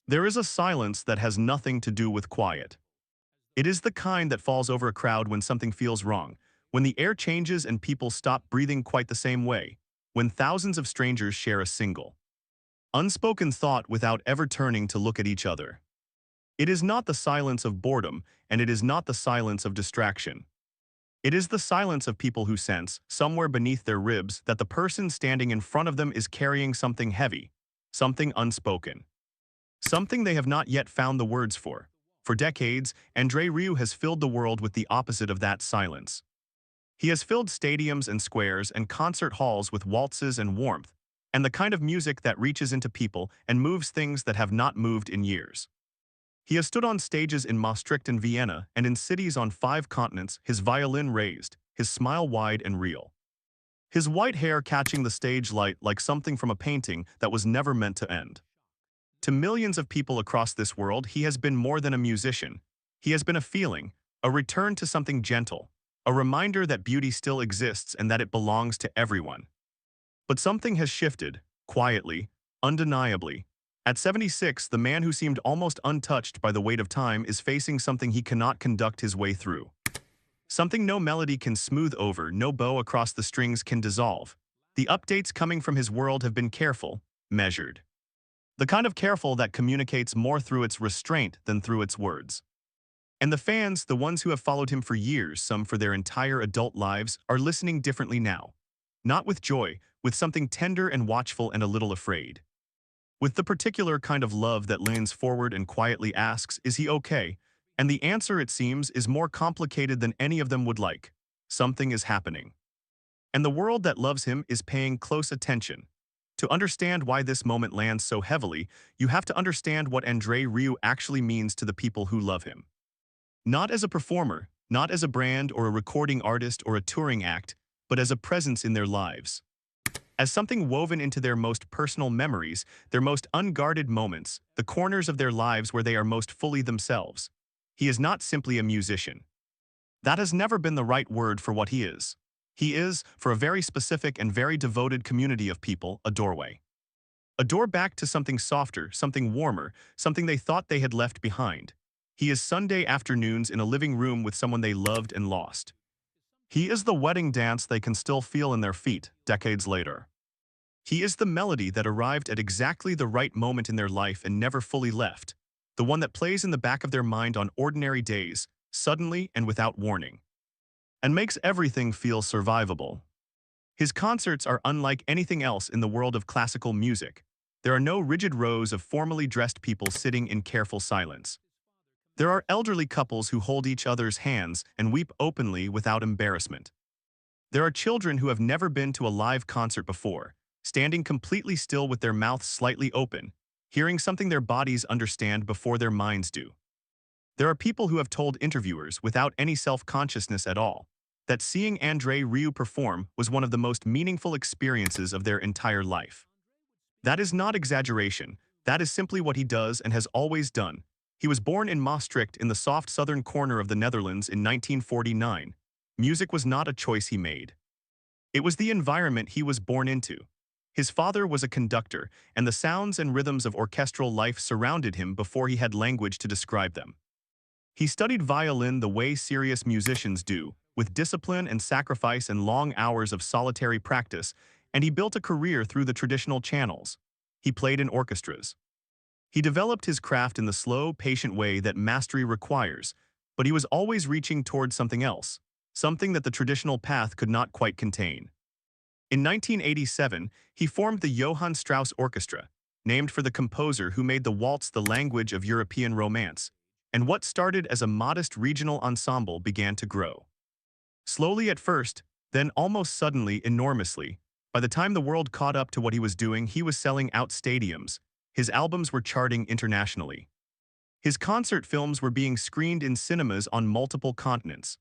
There is a silence that has nothing to do with quiet. It is the kind that falls over a crowd when something feels wrong, when the air changes and people stop breathing quite the same way, when thousands of strangers share a single, unspoken thought without ever turning to look at each other. It is not the silence of boredom, and it is not the silence of distraction. It is the silence of people who sense, somewhere beneath their ribs, that the person standing in front of them is carrying something heavy, something unspoken, something they have not yet found the words for. For decades, André Rieu has filled the world with the opposite of that silence. He has filled stadiums and squares and concert halls with waltzes and warmth, and the kind of music that reaches into people and moves things that have not moved in years. He has stood on stages in Maastricht and Vienna and in cities on 5 continents, his violin raised, his smile wide and real. His white hair catching the stage light like something from a painting that was never meant to end. To millions of people across this world, he has been more than a musician. He has been a feeling, a return to something gentle, a reminder that beauty still exists and that it belongs to everyone. But something has shifted, quietly, undeniably. At 76, the man who seemed almost untouched by the weight of time is facing something he cannot conduct his way through. Something no melody can smooth over, no bow across the strings can dissolve. The updates coming from his world have been careful, measured. The kind of careful that communicates more through its restraint than through its words. And the fans, the ones who have followed him for years, some for their entire adult lives, are listening differently now. Not with joy, with something tender and watchful and a little afraid. With the particular kind of love that leans forward and quietly asks, is he okay? And the answer, it seems, is more complicated than any of them would like. Something is happening. And the world that loves him is paying close attention. To understand why this moment lands so heavily, you have to understand what André Rieu actually means to the people who love him. Not as a performer, not as a brand or a recording artist or a touring act, but as a presence in their lives. As something woven into their most personal memories, their most unguarded moments, the corners of their lives where they are most fully themselves. He is not simply a musician. That has never been the right word for what he is. He is, for a very specific and very devoted community of people, a doorway. A door back to something softer, something warmer, something they thought they had left behind. He is Sunday afternoons in a living room with someone they loved and lost. He is the wedding dance they can still feel in their feet, decades later. He is the melody that arrived at exactly the right moment in their life and never fully left, the one that plays in the back of their mind on ordinary days, suddenly and without warning, and makes everything feel survivable. His concerts are unlike anything else in the world of classical music. There are no rigid rows of formally dressed people sitting in careful silence. There are elderly couples who hold each other's hands and weep openly without embarrassment. There are children who have never been to a live concert before, standing completely still with their mouths slightly open, hearing something their bodies understand before their minds do. There are people who have told interviewers, without any self-consciousness at all, that seeing André Rieu perform was one of the most meaningful experiences of their entire life. That is not exaggeration, that is simply what he does and has always done. He was born in Maastricht in the soft southern corner of the Netherlands in 1949. Music was not a choice he made. It was the environment he was born into. His father was a conductor, and the sounds and rhythms of orchestral life surrounded him before he had language to describe them. He studied violin the way serious musicians do, with discipline and sacrifice and long hours of solitary practice, and he built a career through the traditional channels. He played in orchestras. He developed his craft in the slow, patient way that mastery requires, but he was always reaching towards something else, something that the traditional path could not quite contain. In 1987, he formed the Johann Strauss Orchestra, named for the composer who made the waltz the language of European romance, and what started as a modest regional ensemble began to grow. Slowly at first, then almost suddenly, enormously. By the time the world caught up to what he was doing, he was selling out stadiums. His albums were charting internationally. His concert films were being screened in cinemas on multiple continents.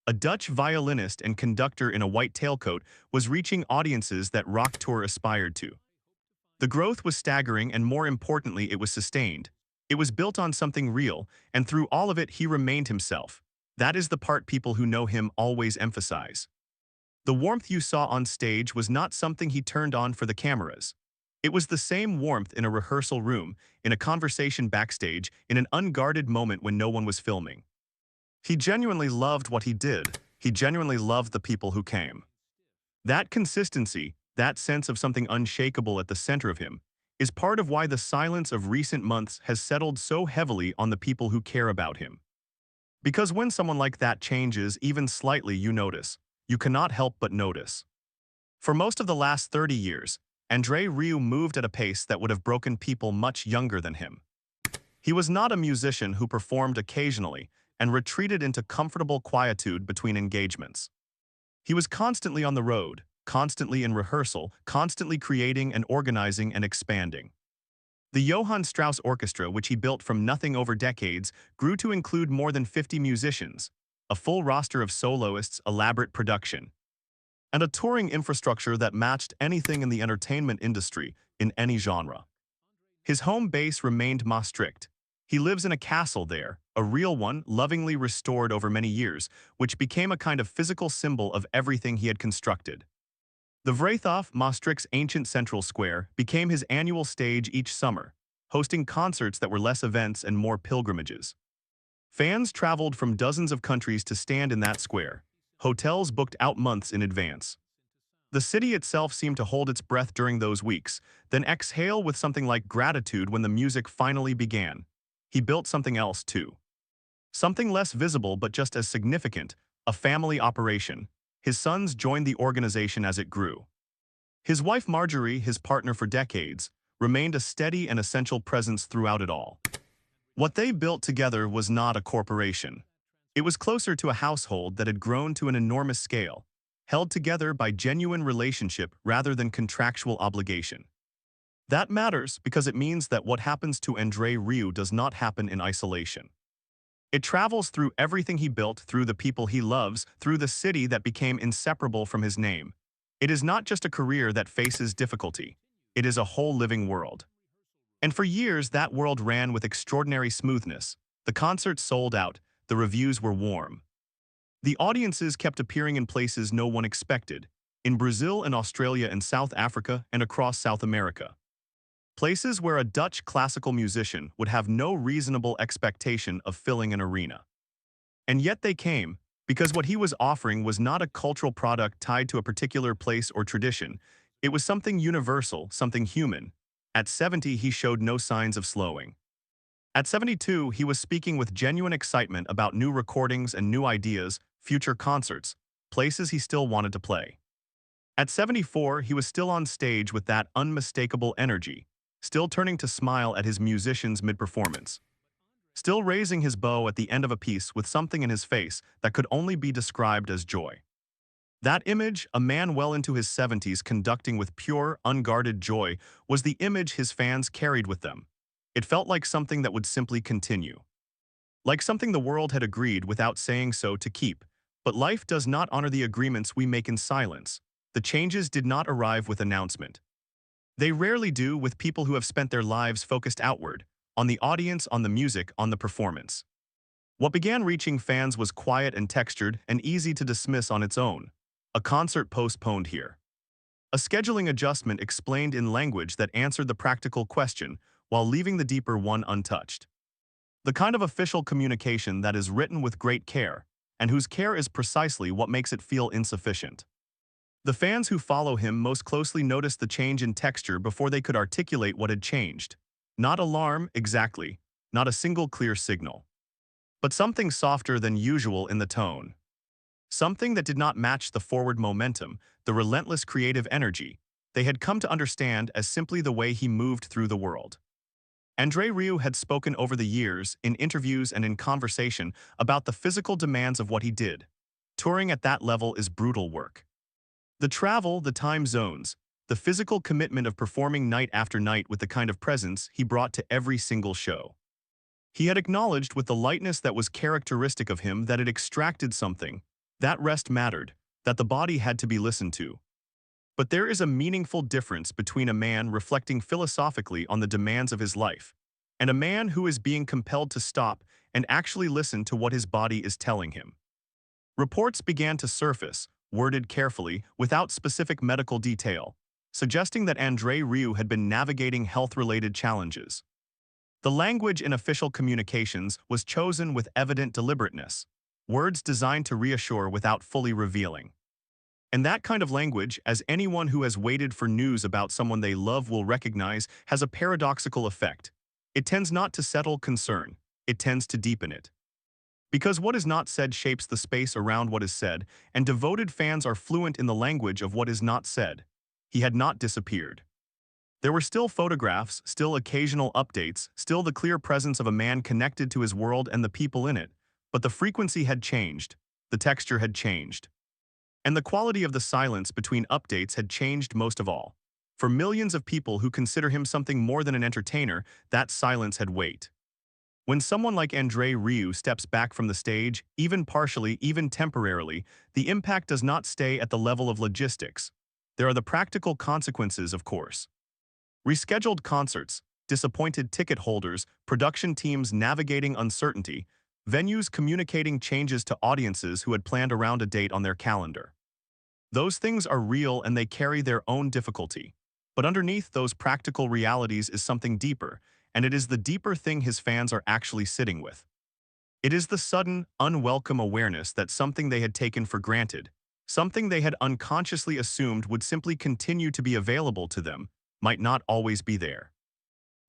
A Dutch violinist and conductor in a white tailcoat was reaching audiences that Rock Tour aspired to. The growth was staggering, and more importantly, it was sustained. It was built on something real, and through all of it, he remained himself. That is the part people who know him always emphasize. The warmth you saw on stage was not something he turned on for the cameras. It was the same warmth in a rehearsal room, in a conversation backstage, in an unguarded moment when no one was filming. He genuinely loved what he did. He genuinely loved the people who came. That consistency, that sense of something unshakable at the center of him, is part of why the silence of recent months has settled so heavily on the people who care about him. Because when someone like that changes even slightly, you notice. You cannot help but notice. For most of the last 30 years, André Rieu moved at a pace that would have broken people much younger than him. He was not a musician who performed occasionally and retreated into comfortable quietude between engagements. He was constantly on the road, constantly in rehearsal, constantly creating and organizing and expanding. The Johann Strauss Orchestra, which he built from nothing over decades, grew to include more than 50 musicians, a full roster of soloists, elaborate production, and a touring infrastructure that matched anything in the entertainment industry in any genre. His home base remained Maastricht. He lives in a castle there, a real one, lovingly restored over many years, which became a kind of physical symbol of everything he had constructed. The Vrijthof, Maastricht's ancient central square, became his annual stage each summer, hosting concerts that were less events and more pilgrimages. Fans traveled from dozens of countries to stand in that square. Hotels booked out months in advance. The city itself seemed to hold its breath during those weeks, then exhale with something like gratitude when the music finally began. He built something else too. Something less visible but just as significant, a family operation. His sons joined the organization as it grew. His wife Marjorie, his partner for decades, remained a steady and essential presence throughout it all. What they built together was not a corporation. It was closer to a household that had grown to an enormous scale, held together by genuine relationship rather than contractual obligation. That matters because it means that what happens to André Rieu does not happen in isolation. It travels through everything he built, through the people he loves, through the city that became inseparable from his name. It is not just a career that faces difficulty. It is a whole living world. And for years, that world ran with extraordinary smoothness. The concerts sold out. The reviews were warm. The audiences kept appearing in places no one expected, in Brazil and Australia and South Africa and across South America. Places where a Dutch classical musician would have no reasonable expectation of filling an arena. And yet they came, because what he was offering was not a cultural product tied to a particular place or tradition. It was something universal, something human. At 70, he showed no signs of slowing. At 72, he was speaking with genuine excitement about new recordings and new ideas, future concerts, places he still wanted to play. At 74, he was still on stage with that unmistakable energy, still turning to smile at his musicians mid-performance, still raising his bow at the end of a piece with something in his face that could only be described as joy. That image, a man well into his 70s conducting with pure, unguarded joy, was the image his fans carried with them. It felt like something that would simply continue. Like something the world had agreed without saying so to keep. But life does not honor the agreements we make in silence. The changes did not arrive with announcement. They rarely do with people who have spent their lives focused outward, on the audience, on the music, on the performance. What began reaching fans was quiet and textured and easy to dismiss on its own. A concert postponed here. A scheduling adjustment explained in language that answered the practical question while leaving the deeper one untouched. The kind of official communication that is written with great care, and whose care is precisely what makes it feel insufficient. The fans who follow him most closely noticed the change in texture before they could articulate what had changed. Not alarm, exactly, not a single clear signal. But something softer than usual in the tone. Something that did not match the forward momentum, the relentless creative energy they had come to understand as simply the way he moved through the world. André Rieu had spoken over the years, in interviews and in conversation, about the physical demands of what he did. Touring at that level is brutal work. The travel, the time zones, the physical commitment of performing night after night with the kind of presence he brought to every single show. He had acknowledged with the lightness that was characteristic of him that it extracted something, that rest mattered, that the body had to be listened to. But there is a meaningful difference between a man reflecting philosophically on the demands of his life, and a man who is being compelled to stop and actually listen to what his body is telling him. Reports began to surface, worded carefully, without specific medical detail, suggesting that André Rieu had been navigating health-related challenges. The language in official communications was chosen with evident deliberateness, words designed to reassure without fully revealing. And that kind of language, as anyone who has waited for news about someone they love will recognize, has a paradoxical effect. It tends not to settle concern, it tends to deepen it. Because what is not said shapes the space around what is said, and devoted fans are fluent in the language of what is not said. He had not disappeared. There were still photographs, still occasional updates, still the clear presence of a man connected to his world and the people in it, but the frequency had changed, the texture had changed. And the quality of the silence between updates had changed most of all. For millions of people who consider him something more than an entertainer, that silence had weight. When someone like André Rieu steps back from the stage, even partially, even temporarily, the impact does not stay at the level of logistics. There are the practical consequences, of course. Rescheduled concerts, disappointed ticket holders, production teams navigating uncertainty, venues communicating changes to audiences who had planned around a date on their calendar. Those things are real and they carry their own difficulty. But underneath those practical realities is something deeper, and it is the deeper thing his fans are actually sitting with. It is the sudden, unwelcome awareness that something they had taken for granted, something they had unconsciously assumed would simply continue to be available to them, might not always be there.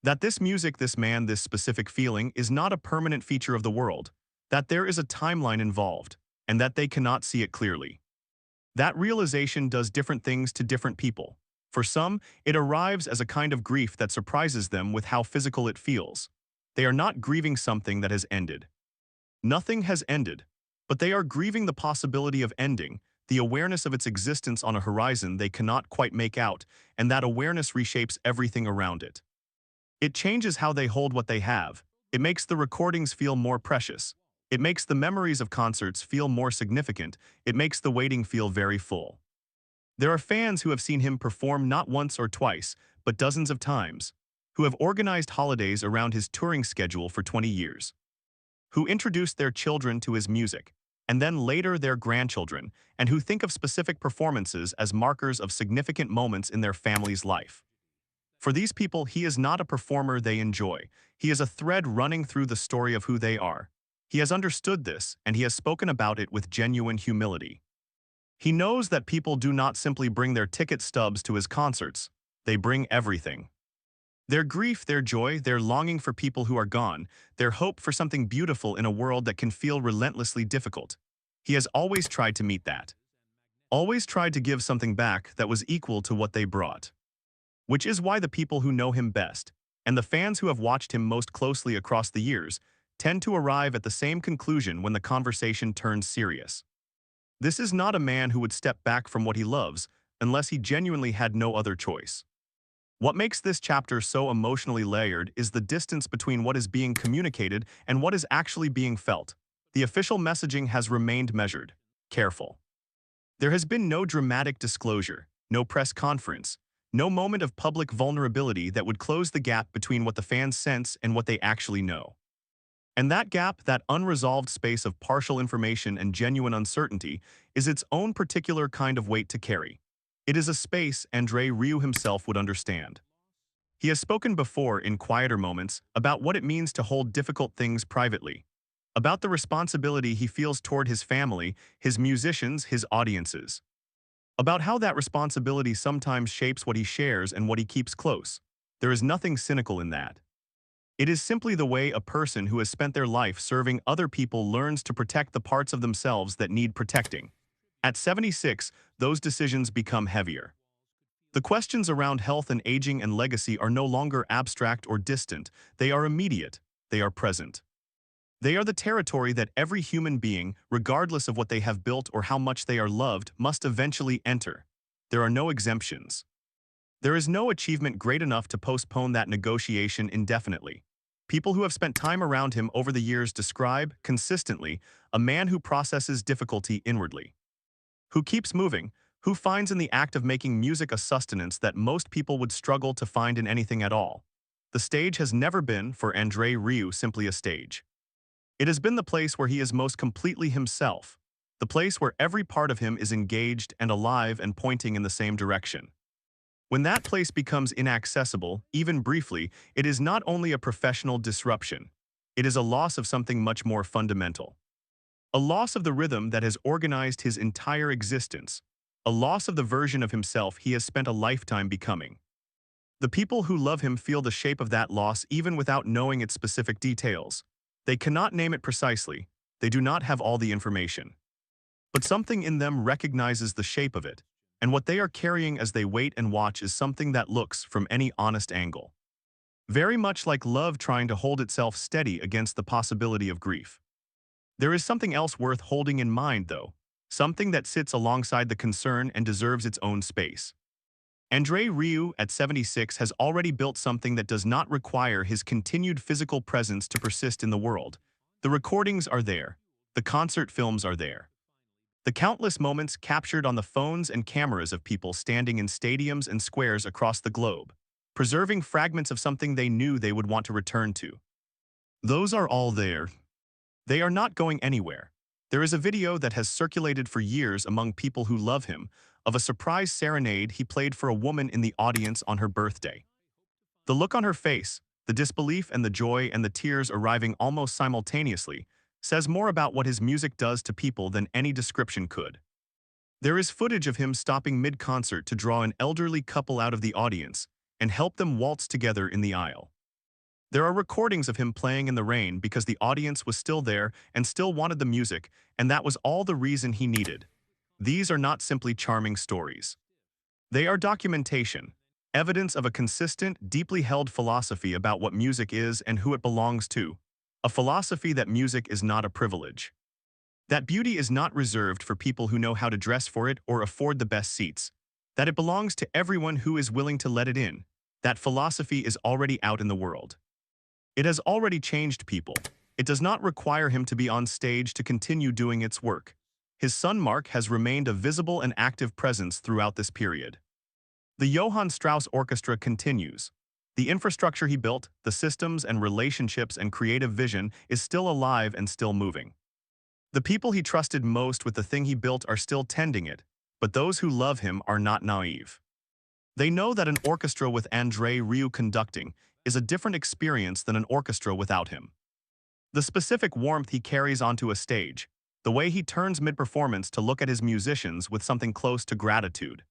That this music, this man, this specific feeling is not a permanent feature of the world, that there is a timeline involved, and that they cannot see it clearly. That realization does different things to different people. For some, it arrives as a kind of grief that surprises them with how physical it feels. They are not grieving something that has ended. Nothing has ended, but they are grieving the possibility of ending, the awareness of its existence on a horizon they cannot quite make out, and that awareness reshapes everything around it. It changes how they hold what they have. It makes the recordings feel more precious. It makes the memories of concerts feel more significant. It makes the waiting feel very full. There are fans who have seen him perform not once or twice, but dozens of times, who have organized holidays around his touring schedule for 20 years, who introduced their children to his music, and then later their grandchildren, and who think of specific performances as markers of significant moments in their family's life. For these people, he is not a performer they enjoy. He is a thread running through the story of who they are. He has understood this, and he has spoken about it with genuine humility. He knows that people do not simply bring their ticket stubs to his concerts. They bring everything. Their grief, their joy, their longing for people who are gone, their hope for something beautiful in a world that can feel relentlessly difficult. He has always tried to meet that. Always tried to give something back that was equal to what they brought. Which is why the people who know him best, and the fans who have watched him most closely across the years, tend to arrive at the same conclusion when the conversation turns serious. This is not a man who would step back from what he loves unless he genuinely had no other choice. What makes this chapter so emotionally layered is the distance between what is being communicated and what is actually being felt. The official messaging has remained measured, careful. There has been no dramatic disclosure, no press conference, no moment of public vulnerability that would close the gap between what the fans sense and what they actually know. And that gap, that unresolved space of partial information and genuine uncertainty, is its own particular kind of weight to carry. It is a space André Rieu himself would understand. He has spoken before in quieter moments about what it means to hold difficult things privately, about the responsibility he feels toward his family, his musicians, his audiences, about how that responsibility sometimes shapes what he shares and what he keeps close. There is nothing cynical in that. It is simply the way a person who has spent their life serving other people learns to protect the parts of themselves that need protecting. At 76, those decisions become heavier. The questions around health and aging and legacy are no longer abstract or distant. They are immediate. They are present. They are the territory that every human being, regardless of what they have built or how much they are loved, must eventually enter. There are no exemptions. There is no achievement great enough to postpone that negotiation indefinitely. People who have spent time around him over the years describe, consistently, a man who processes difficulty inwardly, who keeps moving, who finds in the act of making music a sustenance that most people would struggle to find in anything at all. The stage has never been, for André Rieu, simply a stage. It has been the place where he is most completely himself, the place where every part of him is engaged and alive and pointing in the same direction. When that place becomes inaccessible, even briefly, it is not only a professional disruption. It is a loss of something much more fundamental. A loss of the rhythm that has organized his entire existence. A loss of the version of himself he has spent a lifetime becoming. The people who love him feel the shape of that loss even without knowing its specific details. They cannot name it precisely. They do not have all the information. But something in them recognizes the shape of it, and what they are carrying as they wait and watch is something that looks from any honest angle. Very much like love trying to hold itself steady against the possibility of grief. There is something else worth holding in mind, though, something that sits alongside the concern and deserves its own space. André Rieu, at 76, has already built something that does not require his continued physical presence to persist in the world. The recordings are there. The concert films are there. The countless moments captured on the phones and cameras of people standing in stadiums and squares across the globe, preserving fragments of something they knew they would want to return to. Those are all there. They are not going anywhere. There is a video that has circulated for years among people who love him, of a surprise serenade he played for a woman in the audience on her birthday. The look on her face, the disbelief and the joy and the tears arriving almost simultaneously, says more about what his music does to people than any description could. There is footage of him stopping mid-concert to draw an elderly couple out of the audience and help them waltz together in the aisle. There are recordings of him playing in the rain because the audience was still there and still wanted the music, and that was all the reason he needed. These are not simply charming stories. They are documentation, evidence of a consistent, deeply held philosophy about what music is and who it belongs to. A philosophy that music is not a privilege. That beauty is not reserved for people who know how to dress for it or afford the best seats. That it belongs to everyone who is willing to let it in. That philosophy is already out in the world. It has already changed people. It does not require him to be on stage to continue doing its work. His son Mark has remained a visible and active presence throughout this period. The Johann Strauss Orchestra continues. The infrastructure he built, the systems and relationships and creative vision is still alive and still moving. The people he trusted most with the thing he built are still tending it, but those who love him are not naive. They know that an orchestra with André Rieu conducting is a different experience than an orchestra without him. The specific warmth he carries onto a stage, the way he turns mid-performance to look at his musicians with something close to gratitude.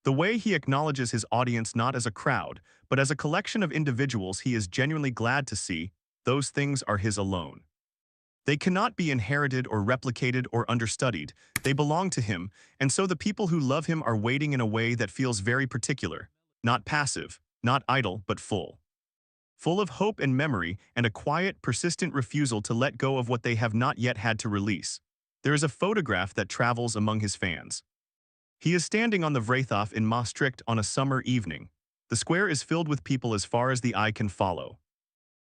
The way he acknowledges his audience not as a crowd, but as a collection of individuals he is genuinely glad to see, those things are his alone. They cannot be inherited or replicated or understudied, they belong to him, and so the people who love him are waiting in a way that feels very particular, not passive, not idle, but full. Full of hope and memory and a quiet, persistent refusal to let go of what they have not yet had to release. There is a photograph that travels among his fans. He is standing on the Vrijthof in Maastricht on a summer evening. The square is filled with people as far as the eye can follow.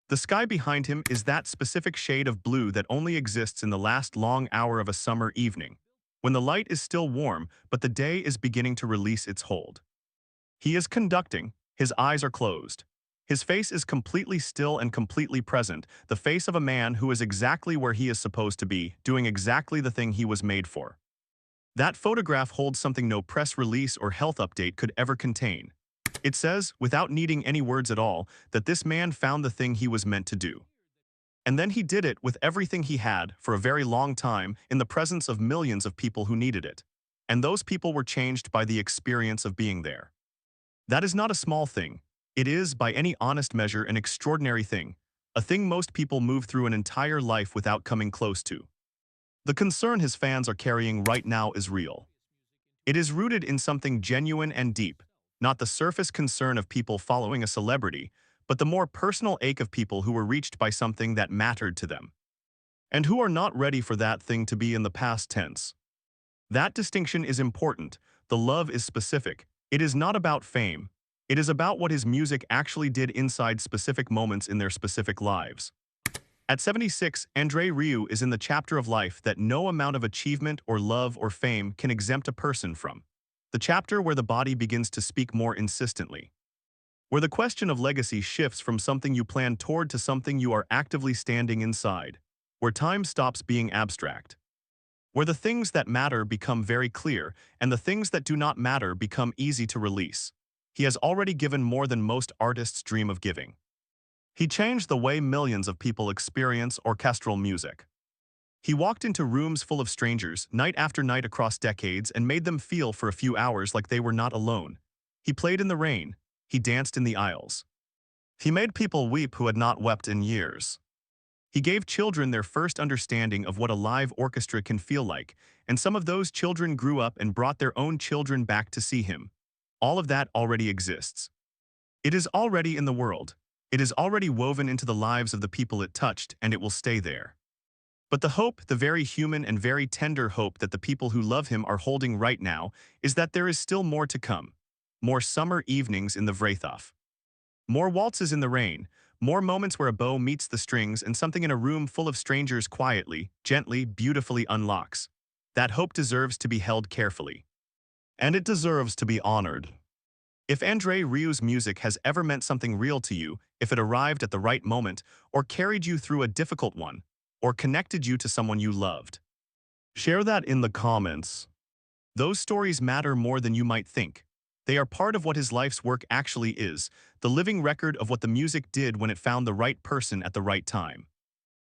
The sky behind him is that specific shade of blue that only exists in the last long hour of a summer evening, when the light is still warm but the day is beginning to release its hold. He is conducting, his eyes are closed. His face is completely still and completely present, the face of a man who is exactly where he is supposed to be, doing exactly the thing he was made for. That photograph holds something no press release or health update could ever contain. It says, without needing any words at all, that this man found the thing he was meant to do. And then he did it with everything he had, for a very long time, in the presence of millions of people who needed it. And those people were changed by the experience of being there. That is not a small thing. It is, by any honest measure, an extraordinary thing, a thing most people move through an entire life without coming close to. The concern his fans are carrying right now is real. It is rooted in something genuine and deep, not the surface concern of people following a celebrity, but the more personal ache of people who were reached by something that mattered to them, and who are not ready for that thing to be in the past tense. That distinction is important. The love is specific. It is not about fame. It is about what his music actually did inside specific moments in their specific lives. At 76, André Rieu is in the chapter of life that no amount of achievement or love or fame can exempt a person from. The chapter where the body begins to speak more insistently. Where the question of legacy shifts from something you plan toward to something you are actively standing inside. Where time stops being abstract. Where the things that matter become very clear, and the things that do not matter become easy to release. he has already given more than most artists dream of giving. He changed the way millions of people experience orchestral music. He walked into rooms full of strangers, night after night across decades, and made them feel for a few hours like they were not alone. He played in the rain. He danced in the aisles. He made people weep who had not wept in years. He gave children their first understanding of what a live orchestra can feel like, and some of those children grew up and brought their own children back to see him. All of that already exists. It is already in the world. It is already woven into the lives of the people it touched, and it will stay there. But the hope, the very human and very tender hope that the people who love him are holding right now, is that there is still more to come. More summer evenings in the Vraethaf. More waltzes in the rain, more moments where a bow meets the strings and something in a room full of strangers quietly, gently, beautifully unlocks. That hope deserves to be held carefully. And it deserves to be honored. If André Rieu's music has ever meant something real to you, if it arrived at the right moment, or carried you through a difficult one, or connected you to someone you loved, share that in the comments. Those stories matter more than you might think. They are part of what his life's work actually is, the living record of what the music did when it found the right person at the right time.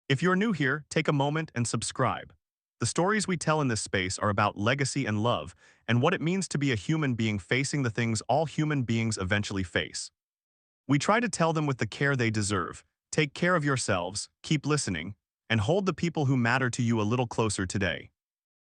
If you're new here, take a moment and subscribe. The stories we tell in this space are about legacy and love, and what it means to be a human being facing the things all human beings eventually face. We try to tell them with the care they deserve. Take care of yourselves, keep listening, and hold the people who matter to you a little closer today.